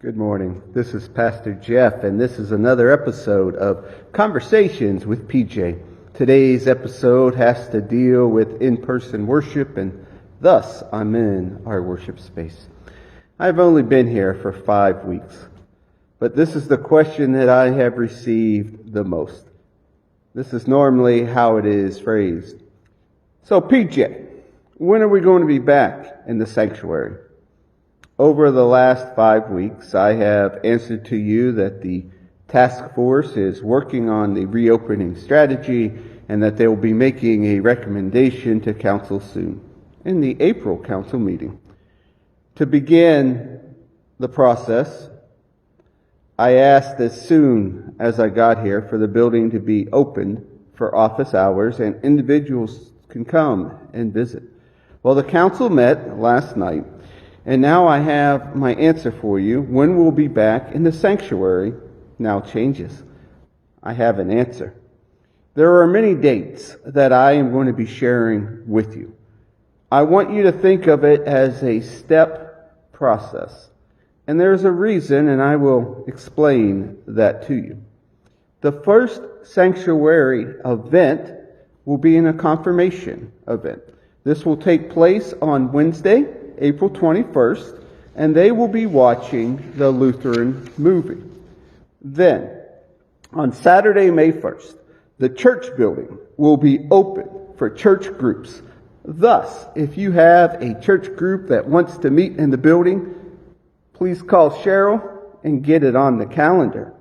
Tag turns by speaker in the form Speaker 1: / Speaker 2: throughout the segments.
Speaker 1: Good morning. This is Pastor Jeff, and this is another episode of Conversations with PJ. Today's episode has to deal with in-person worship, and thus I'm in our worship space. I've only been here for 5 weeks, but this is the question that I have received the most. This is normally how it is phrased. So PJ, when are we going to be back in the sanctuary? Over the last 5 weeks, I have answered to you that the task force is working on the reopening strategy and that they will be making a recommendation to council soon in the April council meeting. To begin the process, I asked as soon as I got here for the building to be opened for office hours and individuals can come and visit. Well, the council met last night. And now I have my answer for you. When we'll be back in the sanctuary now changes. I have an answer. There are many dates that I am going to be sharing with you. I want you to think of it as a step process. And there's a reason, and I will explain that to you. The first sanctuary event will be a confirmation event. This will take place on Wednesday, April 21st, and they will be watching the Lutheran movie. Then, on Saturday, May 1st, the church building will be open for church groups. Thus, if you have a church group that wants to meet in the building, please call Cheryl and get it on the calendar.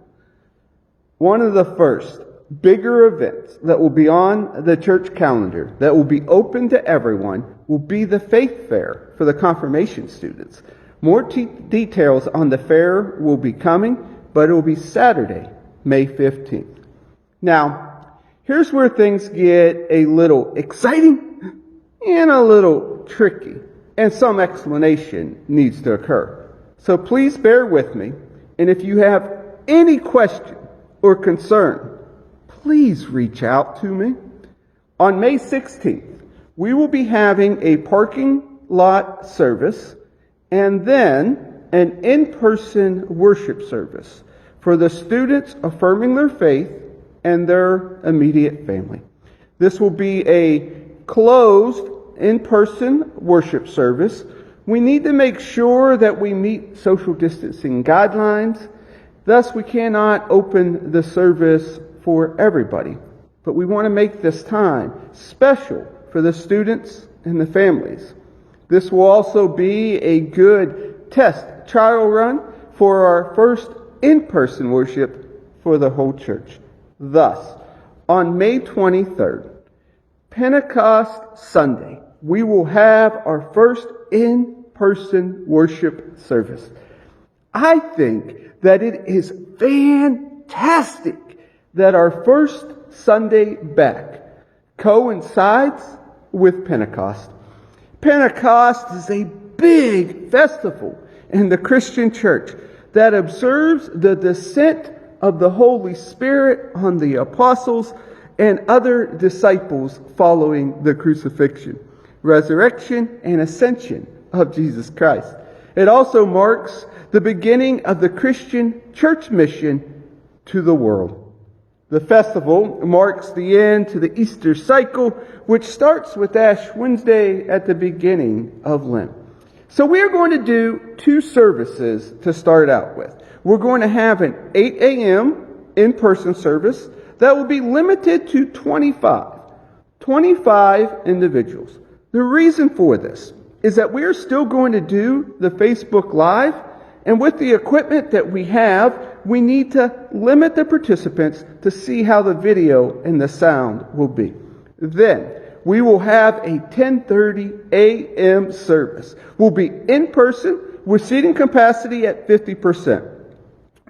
Speaker 1: One of the first bigger events that will be on the church calendar that will be open to everyone will be the faith fair for the confirmation students. More details on the fair will be coming, but it will be Saturday, May 15th. Now, here's where things get a little exciting and a little tricky, and some explanation needs to occur. So please bear with me, and if you have any question or concern, please reach out to me. On May 16th, we will be having a parking lot service and then an in-person worship service for the students affirming their faith and their immediate family. This will be a closed in-person worship service. We need to make sure that we meet social distancing guidelines. Thus, we cannot open the service for everybody. But we want to make this time special for the students and the families. This will also be a good test trial run for our first in-person worship for the whole church. Thus, on May 23rd, Pentecost Sunday, we will have our first in-person worship service. I think that it is fantastic that our first Sunday back coincides with Pentecost. Pentecost is a big festival in the Christian church that observes the descent of the Holy Spirit on the apostles and other disciples following the crucifixion, resurrection, and ascension of Jesus Christ. It also marks the beginning of the Christian church mission to the world. The festival marks the end to the Easter cycle, which starts with Ash Wednesday at the beginning of Lent. So we are going to do 2 services to start out with. We're going to have an 8 a.m. in-person service that will be limited to 25 individuals. The reason for this is that we are still going to do the Facebook Live, and with the equipment that we have, we need to limit the participants to see how the video and the sound will be. Then, we will have a 10:30 a.m. service. We'll be in person with seating capacity at 50%.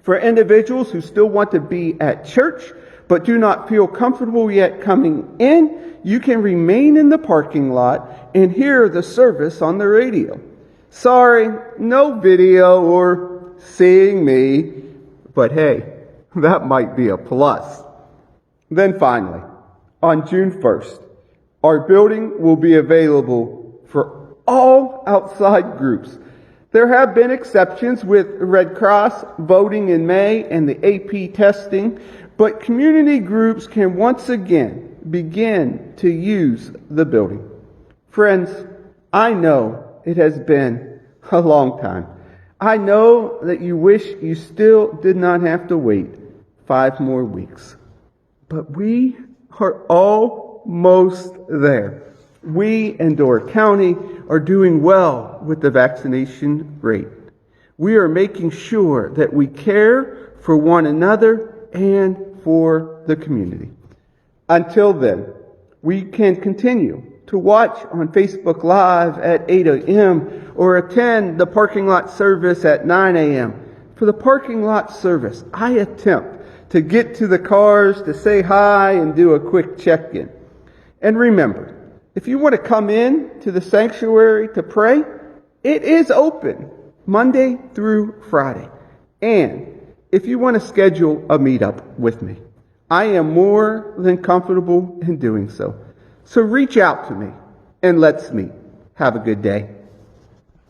Speaker 1: For individuals who still want to be at church but do not feel comfortable yet coming in, you can remain in the parking lot and hear the service on the radio. Sorry, no video or seeing me, but hey, that might be a plus. Then finally, on June 1st, our building will be available for all outside groups. There have been exceptions with Red Cross voting in May and the AP testing, but community groups can once again begin to use the building. Friends, I know it has been a long time. I know that you wish you still did not have to wait 5 more weeks. But we are almost there. We in Door County are doing well with the vaccination rate. We are making sure that we care for one another and for the community. Until then, we can continue to watch on Facebook Live at 8 a.m. or attend the parking lot service at 9 a.m. For the parking lot service, I attempt to get to the cars to say hi and do a quick check-in. And remember, if you want to come in to the sanctuary to pray, it is open Monday through Friday. And if you want to schedule a meetup with me, I am more than comfortable in doing so. So reach out to me and let's meet. Have a good day.